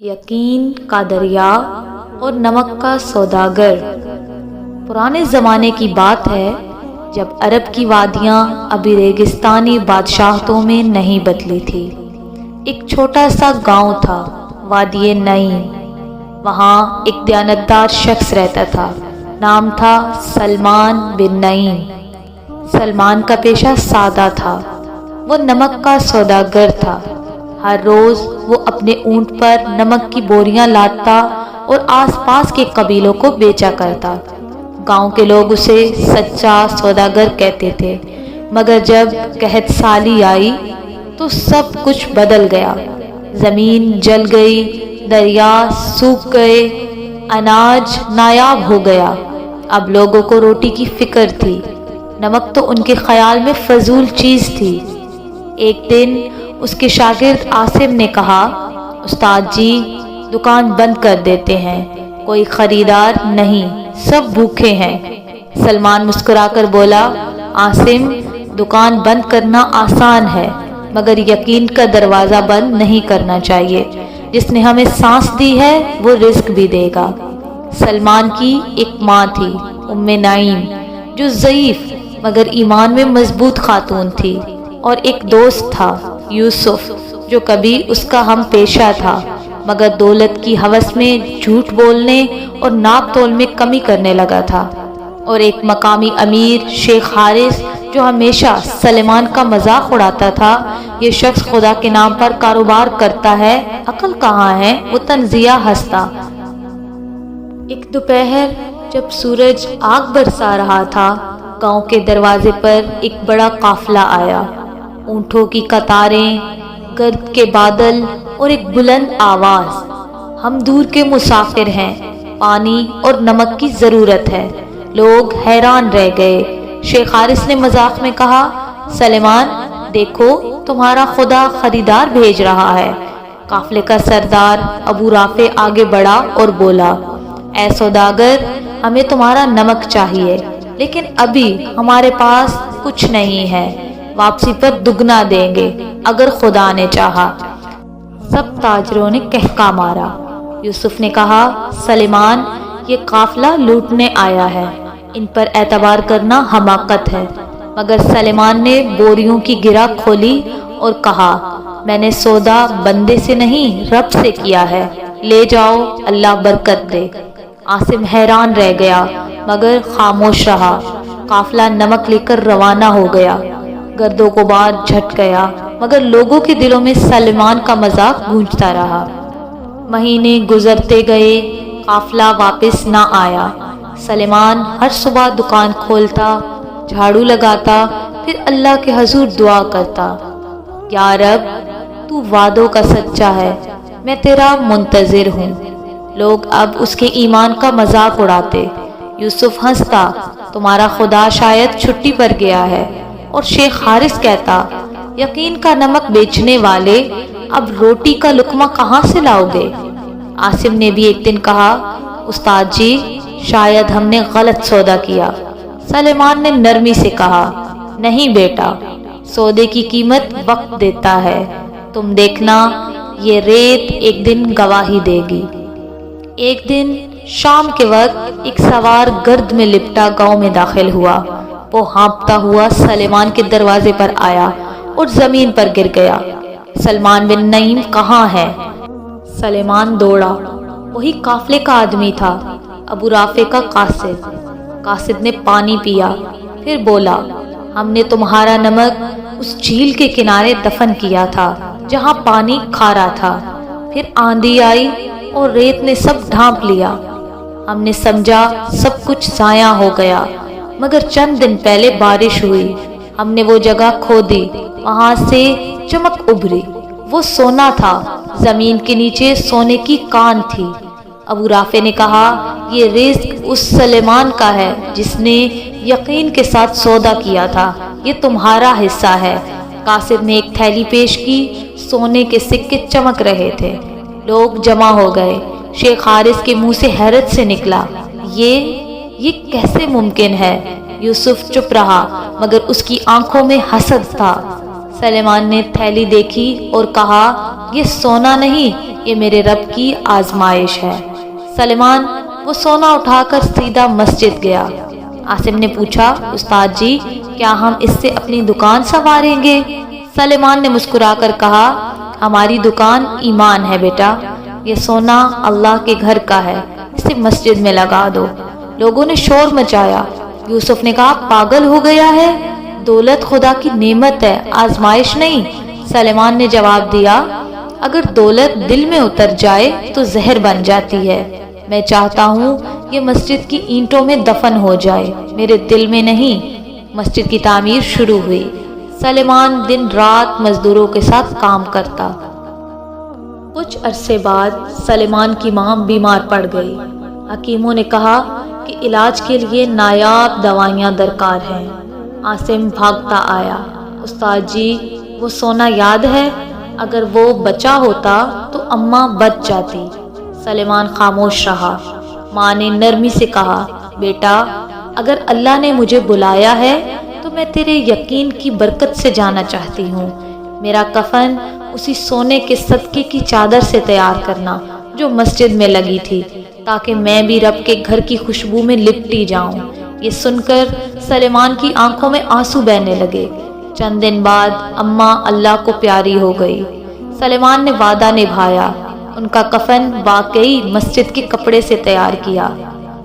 یقین کا دریا اور نمک کا سوداگر۔ پرانے زمانے کی بات ہے جب عرب کی وادیاں ابھی ریگستانی بادشاہتوں میں نہیں بدلی تھی۔ ایک چھوٹا سا گاؤں تھا، وادی نعیم۔ وہاں ایک دیانتدار شخص رہتا تھا، نام تھا سلمان بن نعیم۔ سلمان کا پیشہ سادہ تھا، وہ نمک کا سوداگر تھا۔ ہر روز وہ اپنے اونٹ پر نمک کی بوریاں لادتا اور آس پاس کے قبیلوں کو بیچا کرتا۔ گاؤں کے لوگ اسے سچا سوداگر کہتے تھے، مگر جب قحط سالی آئی تو سب کچھ بدل گیا۔ زمین جل گئی، دریا سوکھ گئے، اناج نایاب ہو گیا۔ اب لوگوں کو روٹی کی فکر تھی، نمک تو ان کے خیال میں فضول چیز تھی۔ ایک دن اس کے شاگرد عاصم نے کہا، استاد جی دکان بند کر دیتے ہیں، کوئی خریدار نہیں، سب بھوکے ہیں۔ سلمان مسکرا کر بولا، عاصم دکان بند کرنا آسان ہے، مگر یقین کا دروازہ بند نہیں کرنا چاہیے۔ جس نے ہمیں سانس دی ہے وہ رزق بھی دے گا۔ سلمان کی ایک ماں تھی، ام نعیم، جو ضعیف مگر ایمان میں مضبوط خاتون تھی، اور ایک دوست تھا یوسف، جو کبھی اس کا ہم پیشہ تھا، مگر دولت کی ہوس میں جھوٹ بولنے اور ناپ تول میں کمی کرنے لگا تھا۔ اور ایک مقامی امیر شیخ حارث، جو ہمیشہ سلیمان کا مذاق اڑاتا تھا، یہ شخص خدا کے نام پر کاروبار کرتا ہے، عقل کہاں ہے، وہ تنزیہ ہنستا۔ ایک دوپہر جب سورج آگ برسا رہا تھا، گاؤں کے دروازے پر ایک بڑا قافلہ آیا۔ اونٹوں کی قطاریں، گرد کے بادل اور ایک بلند آواز، ہم دور کے مسافر ہیں، پانی اور نمک کی ضرورت ہے۔ لوگ حیران رہ گئے۔ شیخ حارث نے مذاق میں کہا، سلیمان دیکھو تمہارا خدا خریدار بھیج رہا ہے۔ قافلے کا سردار ابو رافع آگے بڑھا اور بولا، اے سوداگر ہمیں تمہارا نمک چاہیے، لیکن ابھی ہمارے پاس کچھ نہیں ہے، واپسی پر دگنا دیں گے اگر خدا نے چاہا۔ سب تاجروں نے کہکا مارا۔ یوسف نے کہا، سلیمان یہ قافلہ لوٹنے آیا ہے، ان پر اعتبار کرنا حماقت ہے۔ مگر سلیمان نے بوریوں کی گرہ کھولی اور کہا، میں نے سودا بندے سے نہیں رب سے کیا ہے، لے جاؤ اللہ برکت دے۔ عاصم حیران رہ گیا مگر خاموش رہا۔ قافلہ نمک لے کر روانہ ہو گیا۔ گرد و غبار جھٹ گیا، مگر لوگوں کے دلوں میں سلیمان کا مذاق گونجتا رہا۔ مہینے گزرتے گئے، قافلہ واپس نہ آیا۔ سلیمان ہر صبح دکان کھولتا، جھاڑو لگاتا، پھر اللہ کے حضور دعا کرتا، یا رب تو وعدوں کا سچا ہے، میں تیرا منتظر ہوں۔ لوگ اب اس کے ایمان کا مذاق اڑاتے۔ یوسف ہنستا، تمہارا خدا شاید چھٹی پر گیا ہے، اور شیخ حارث کہتا، یقین کا نمک بیچنے والے اب روٹی کا لقمہ کہاں سے لاؤ گے؟ عاصم نے بھی ایک دن کہا، استاد جی شاید ہم نے غلط سودا کیا۔ سلیمان نے نرمی سے کہا، نہیں بیٹا، سودے کی قیمت وقت دیتا ہے، تم دیکھنا یہ ریت ایک دن گواہی دے گی۔ ایک دن شام کے وقت ایک سوار گرد میں لپٹا گاؤں میں داخل ہوا۔ وہ ہانپتا ہوا سلیمان کے دروازے پر آیا اور زمین پر گر گیا۔ سلمان بن نعیم کہاں ہے؟ سلیمان دوڑا، وہی قافلے کا آدمی تھا، ابو رافع کا قاصد۔ قاصد نے پانی پیا، پھر بولا، ہم نے تمہارا نمک اس جھیل کے کنارے دفن کیا تھا جہاں پانی کھارا تھا، پھر آندھی آئی اور ریت نے سب ڈھانپ لیا۔ ہم نے سمجھا سب کچھ ضائع ہو گیا، مگر چند دن پہلے بارش ہوئی، ہم نے وہ جگہ کھودی، وہاں سے چمک ابھری، وہ سونا تھا، زمین کے نیچے سونے کی کان تھی۔ ابو رافع نے کہا، یہ رزق اس سلیمان کا ہے جس نے یقین کے ساتھ سودا کیا تھا، یہ تمہارا حصہ ہے۔ قاصد نے ایک تھیلی پیش کی، سونے کے سکے چمک رہے تھے۔ لوگ جمع ہو گئے۔ شیخ حارث کے منہ سے حیرت سے نکلا، یہ کیسے ممکن ہے؟ یوسف چپ رہا مگر اس کی آنکھوں میں حسد تھا۔ سلیمان نے تھیلی دیکھی اور کہا، یہ سونا نہیں یہ میرے رب کی آزمائش ہے۔ سلیمان وہ سونا اٹھا کر سیدھا مسجد گیا۔ عاصم نے پوچھا، استاد جی کیا ہم اس سے اپنی دکان سنواریں گے؟ سلیمان نے مسکرا کر کہا، ہماری دکان ایمان ہے بیٹا، یہ سونا اللہ کے گھر کا ہے، اسے مسجد میں لگا دو۔ لوگوں نے شور مچایا۔ یوسف نے کہا، پاگل ہو گیا ہے، دولت خدا کی نعمت ہے، آزمائش نہیں۔ سلیمان نے جواب دیا، اگر دولت دل میں اتر جائے تو زہر بن جاتی ہے، میں چاہتا ہوں یہ مسجد کی اینٹوں میں دفن ہو جائے، میرے دل میں نہیں۔ مسجد کی تعمیر شروع ہوئی۔ سلیمان دن رات مزدوروں کے ساتھ کام کرتا۔ کچھ عرصے بعد سلیمان کی ماں بیمار پڑ گئی۔ حکیموں نے کہا کہ علاج کے لیے نایاب دوائیاں درکار ہیں۔ عاصم بھاگتا آیا، استاد جی وہ سونا یاد ہے، اگر وہ بچا ہوتا تو اماں بچ جاتی۔ سلیمان خاموش رہا۔ ماں نے نرمی سے کہا، بیٹا اگر اللہ نے مجھے بلایا ہے تو میں تیرے یقین کی برکت سے جانا چاہتی ہوں۔ میرا کفن اسی سونے کے صدقے کی چادر سے تیار کرنا جو مسجد میں لگی تھی، تاکہ میں بھی رب کے گھر کی خوشبو میں لپٹی جاؤں۔ یہ سن کر سلیمان کی آنکھوں میں آنسو بہنے لگے۔ چند دن بعد اماں اللہ کو پیاری ہو گئی۔ سلیمان نے وعدہ نبھایا، ان کا کفن واقعی مسجد کے کپڑے سے تیار کیا۔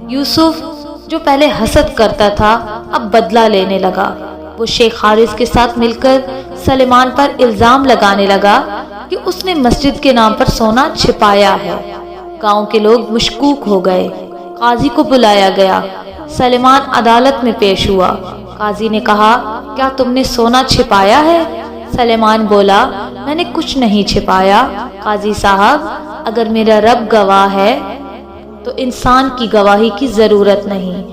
یوسف جو پہلے حسد کرتا تھا اب بدلہ لینے لگا۔ وہ شیخ حارث کے ساتھ مل کر سلیمان پر الزام لگانے لگا کہ اس نے مسجد کے نام پر سونا چھپایا ہے۔ گاؤں کے لوگ مشکوک ہو گئے۔ قاضی کو بلایا گیا۔ سلیمان عدالت میں پیش ہوا۔ قاضی نے کہا، کیا تم نے سونا چھپایا ہے؟ سلیمان بولا، میں نے کچھ نہیں چھپایا۔ قاضی صاحب اگر میرا رب گواہ ہے تو انسان کی گواہی کی ضرورت نہیں۔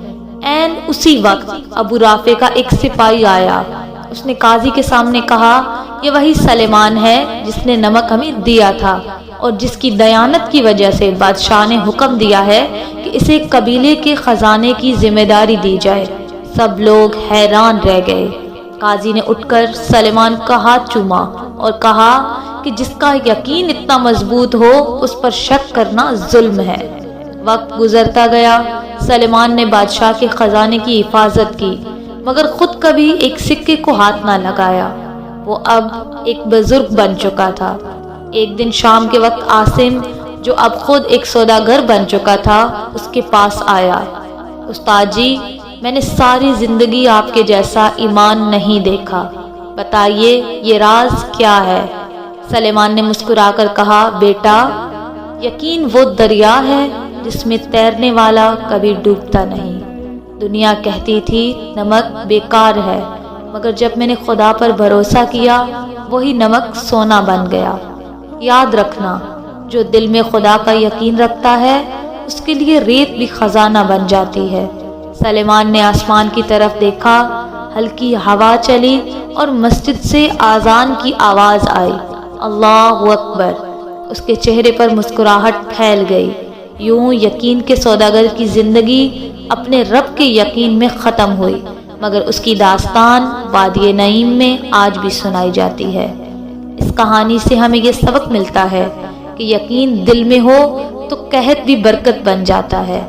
عین اسی وقت ابو رافع کا ایک سپاہی آیا۔ اس نے قاضی کے سامنے کہا، یہ وہی سلیمان ہے جس نے نمک ہمیں دیا تھا اور جس کی دیانت کی وجہ سے بادشاہ نے حکم دیا ہے کہ اسے قبیلے کے خزانے کی ذمہ داری دی جائے۔ سب لوگ حیران رہ گئے۔ قاضی نے اٹھ کر سلیمان کا ہاتھ چوما اور کہا کہ جس کا یقین اتنا مضبوط ہو اس پر شک کرنا ظلم ہے۔ وقت گزرتا گیا۔ سلیمان نے بادشاہ کے خزانے کی حفاظت کی، مگر خود کبھی ایک سکے کو ہاتھ نہ لگایا۔ وہ اب ایک بزرگ بن چکا تھا۔ ایک دن شام کے وقت عاصم جو اب خود ایک سوداگر بن چکا تھا اس کے پاس آیا۔ استاد جی میں نے ساری زندگی آپ کے جیسا ایمان نہیں دیکھا، بتائیے یہ راز کیا ہے؟ سلیمان نے مسکرا کر کہا، بیٹا یقین وہ دریا ہے جس میں تیرنے والا کبھی ڈوبتا نہیں۔ دنیا کہتی تھی نمک بیکار ہے، مگر جب میں نے خدا پر بھروسہ کیا وہی نمک سونا بن گیا۔ یاد رکھنا جو دل میں خدا کا یقین رکھتا ہے اس کے لیے ریت بھی خزانہ بن جاتی ہے۔ سلیمان نے آسمان کی طرف دیکھا، ہلکی ہوا چلی اور مسجد سے اذان کی آواز آئی، اللہ اکبر۔ اس کے چہرے پر مسکراہٹ پھیل گئی۔ یوں یقین کے سوداگر کی زندگی اپنے رب کے یقین میں ختم ہوئی، مگر اس کی داستان وادی نعیم میں آج بھی سنائی جاتی ہے۔ اس کہانی سے ہمیں یہ سبق ملتا ہے کہ یقین دل میں ہو تو قحط بھی برکت بن جاتا ہے۔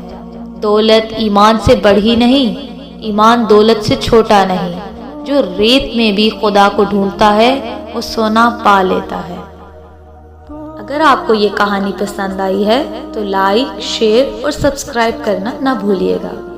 دولت ایمان سے بڑھی نہیں، ایمان دولت سے چھوٹا نہیں۔ جو ریت میں بھی خدا کو ڈھونڈتا ہے وہ سونا پا لیتا ہے۔ اگر آپ کو یہ کہانی پسند آئی ہے تو لائک، شیئر اور سبسکرائب کرنا نہ بھولیے گا۔